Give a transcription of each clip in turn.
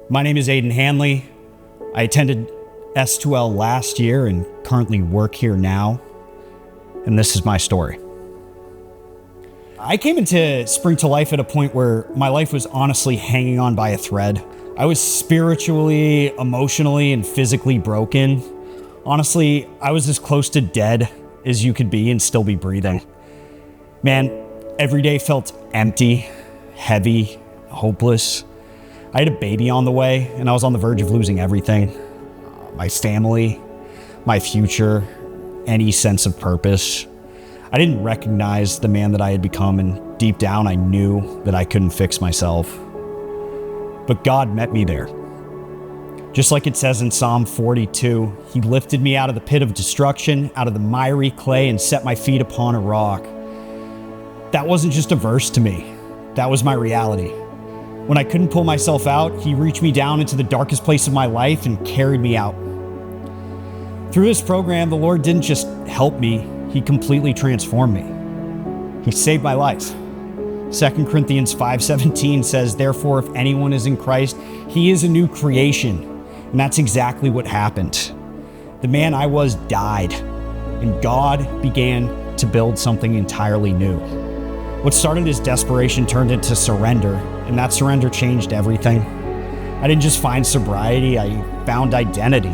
My name is Aiden Hanley. I attended S2L last year and currently work here now. And this is my story. I came into Spring to Life at a point where my life was honestly hanging on by a thread. I was spiritually, emotionally, and physically broken. Honestly, I was as close to dead as you could be and still be breathing. Man, every day felt empty, heavy, hopeless. I had a baby on the way, and I was on the verge of losing everything. My family, my future, any sense of purpose. I didn't recognize the man that I had become, and deep down I knew that I couldn't fix myself. But God met me there. Just like it says in Psalm 42, He lifted me out of the pit of destruction, out of the miry clay, and set my feet upon a rock. That wasn't just a verse to me. That was my reality. When I couldn't pull myself out, He reached me down into the darkest place of my life and carried me out. Through this program, the Lord didn't just help me, He completely transformed me. He saved my life. 2 Corinthians 5:17 says, "Therefore, if anyone is in Christ, he is a new creation." And that's exactly what happened. The man I was died, and God began to build something entirely new. What started as desperation turned into surrender, and that surrender changed everything. I didn't just find sobriety, I found identity.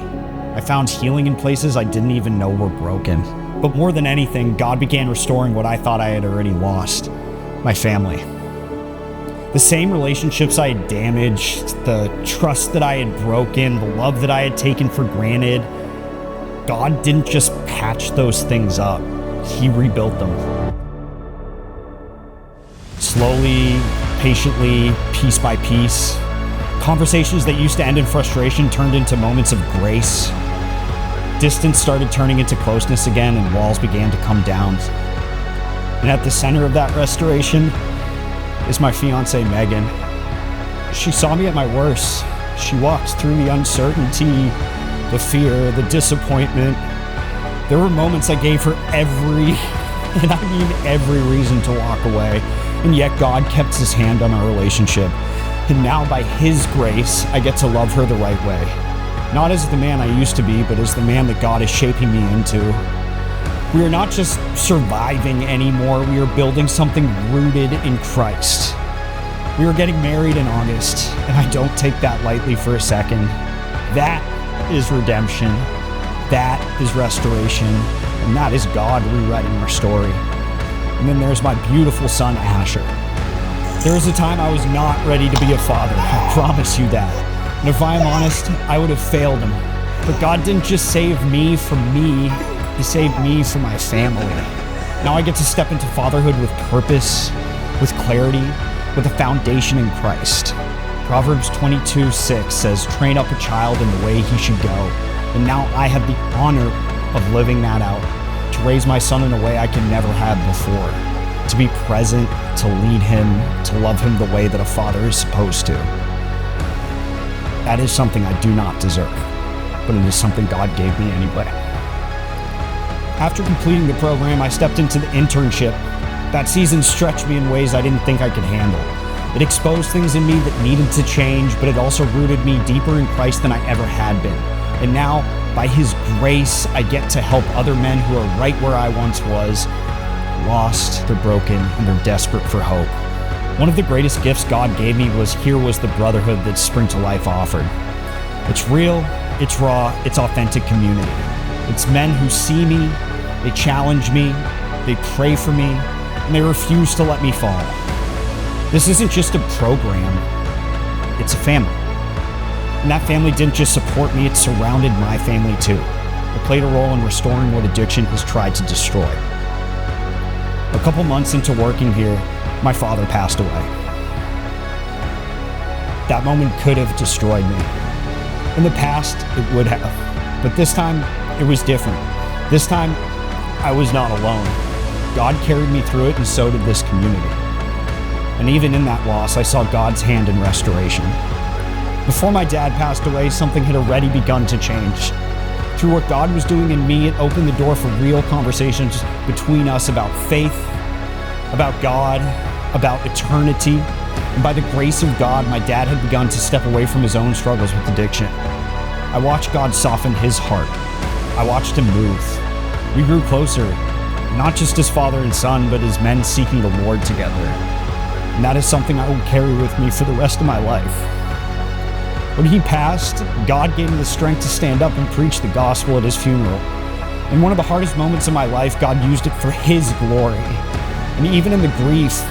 I found healing in places I didn't even know were broken. But more than anything, God began restoring what I thought I had already lost: my family. The same relationships I had damaged, the trust that I had broken, the love that I had taken for granted. God didn't just patch those things up, He rebuilt them. Slowly, patiently, piece by piece, conversations that used to end in frustration turned into moments of grace. Distance started turning into closeness again, and walls began to come down. And at the center of that restoration is my fiancée, Megan. She saw me at my worst. She walked through the uncertainty, the fear, the disappointment. There were moments I gave her every reason to walk away. And yet God kept His hand on our relationship. And now by His grace, I get to love her the right way. Not as the man I used to be, but as the man that God is shaping me into. We are not just surviving anymore, we are building something rooted in Christ. We are getting married in August, and I don't take that lightly for a second. That is redemption, that is restoration, and that is God rewriting our story. And then there's my beautiful son, Asher. There was a time I was not ready to be a father, I promise you that. And if I'm honest, I would have failed Him. But God didn't just save me from me, He saved me from my family. Now I get to step into fatherhood with purpose, with clarity, with a foundation in Christ. Proverbs 22:6 says, "Train up a child in the way he should go." And now I have the honor of living that out, to raise my son in a way I can never have before, to be present, to lead him, to love him the way that a father is supposed to. That is something I do not deserve, but it is something God gave me anyway. After completing the program, I stepped into the internship. That season stretched me in ways I didn't think I could handle. It exposed things in me that needed to change, but it also rooted me deeper in Christ than I ever had been. And now, by His grace, I get to help other men who are right where I once was, lost, they're broken, and they're desperate for hope. One of the greatest gifts God gave me was the brotherhood that Spring to Life offered. It's real, it's raw, it's authentic community. It's men who see me, they challenge me, they pray for me, and they refuse to let me fall. This isn't just a program, it's a family. And that family didn't just support me, it surrounded my family too. It played a role in restoring what addiction has tried to destroy. A couple months into working here, my father passed away. That moment could have destroyed me. In the past, it would have. But this time, it was different. This time, I was not alone. God carried me through it, and so did this community. And even in that loss, I saw God's hand in restoration. Before my dad passed away, something had already begun to change. Through what God was doing in me, it opened the door for real conversations between us about faith, about God, about eternity, And by the grace of God, my dad had begun to step away from his own struggles with addiction. I watched God soften his heart. I watched him move. We grew closer, not just as father and son, but as men seeking the Lord together. And that is something I will carry with me for the rest of my life. When he passed, God gave me the strength to stand up and preach the gospel at his funeral. In one of the hardest moments of my life, God used it for his glory. And even in the grief,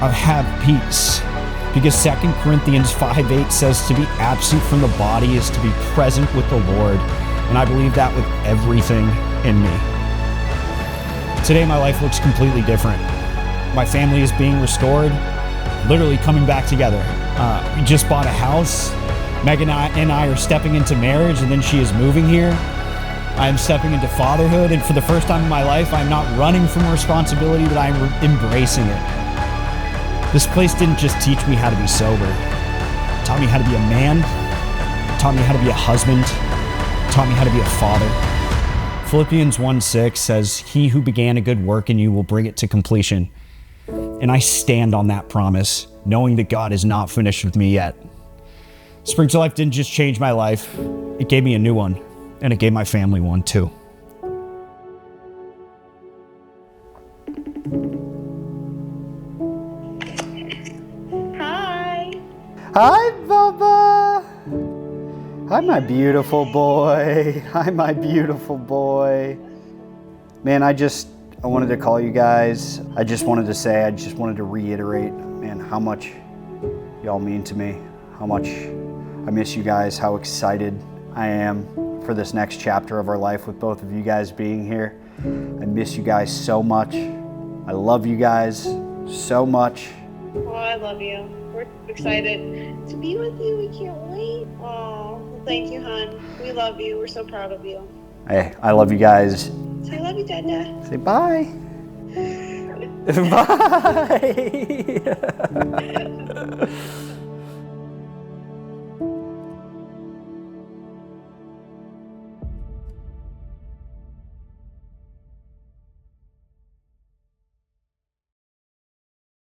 I have peace. Because 2 Corinthians 5:8 says to be absent from the body is to be present with the Lord. And I believe that with everything in me. Today, my life looks completely different. My family is being restored, literally coming back together. We just bought a house. Megan and I are stepping into marriage, and then she is moving here. I am stepping into fatherhood, and for the first time in my life, I'm not running from responsibility, but I'm embracing it. This place didn't just teach me how to be sober. It taught me how to be a man. It taught me how to be a husband. It taught me how to be a father. Philippians 1:6 says, "He who began a good work in you will bring it to completion." And I stand on that promise, knowing that God is not finished with me yet. Spring to Life didn't just change my life, it gave me a new one, and it gave my family one too. Hi. Hi, Bubba. Hi, my beautiful boy. Hi, my beautiful boy. Man, I wanted to call you guys. I just wanted to reiterate, man, how much y'all mean to me, how much I miss you guys, how excited I am for this next chapter of our life with both of you guys being here. I miss you guys so much. I love you guys so much. Oh, I love you. We're excited to be with you. We can't wait. Oh, well, thank you, hon. We love you. We're so proud of you. Hey, I love you guys. Say I love you, Dada. Say bye. Bye.